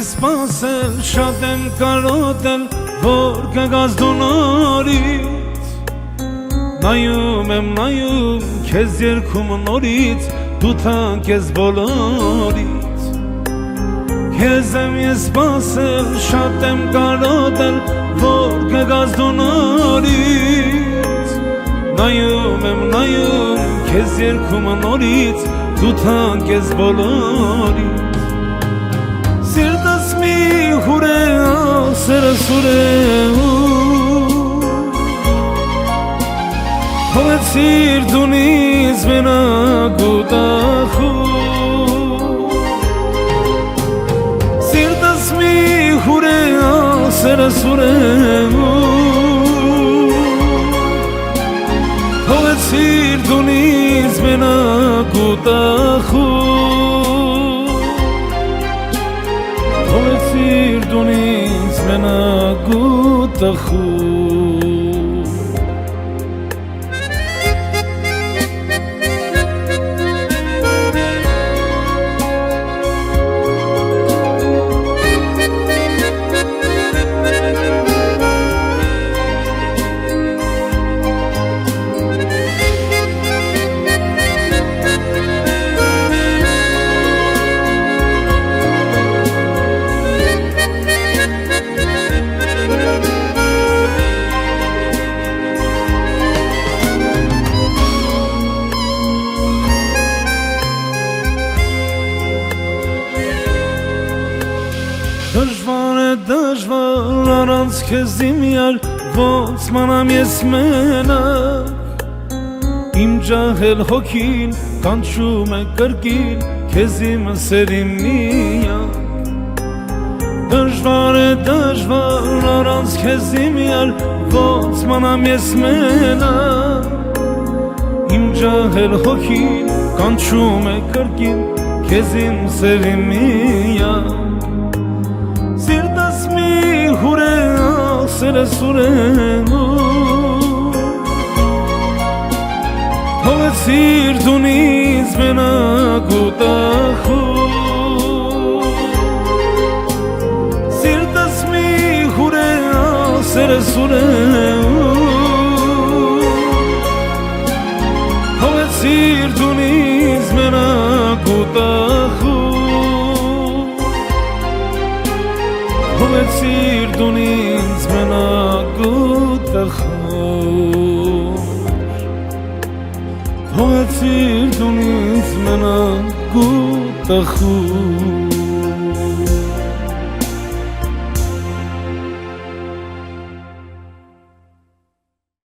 ես սպասել, շատ եմ կարոտել, որ կգաս դու նորից Նայում եմ, նայում, քեզ երգում նորից, դու թանկ ես բոլորից Քեզ եմ ես սպասել, շատ եմ կարոտել, որ կգաս դու նորից Նայում եմ, նայում, քեզ երգում նորից, դու թանկ ես բոլորից Սիրտս մի հուր է, սերը սուր է Հողեցիր դունից մենակ ու տախուր Սիրտս մի հուր է, սերը սուր է Հողեցիր դունից մենակ ու տախուր Հողեցիր դունից մենակ ու տախուր Դժվար առանց քեզ իմյալ ոնց մանամ ես մենակ Իմ ջահել հոգին կանչում է կրկին քեզ իմ սերի միակ Դժվար առանց քեզ իմյալ ոնց մանամ ես մենակ Իմ ջահել հոգին կանչում է կրկին քեզ իմ սերի միակ Սիրտս մի հուր է, սերը սուր է Հողեցիր դունից մենակ ու տախուր Սիրտս մի հուր է, սերը սուր է Հողեցիր դունից մենակ ու տախուր Հողեցիր դունից մենակ ու տխուր Հողեցիր դունից մենակ ու տխուր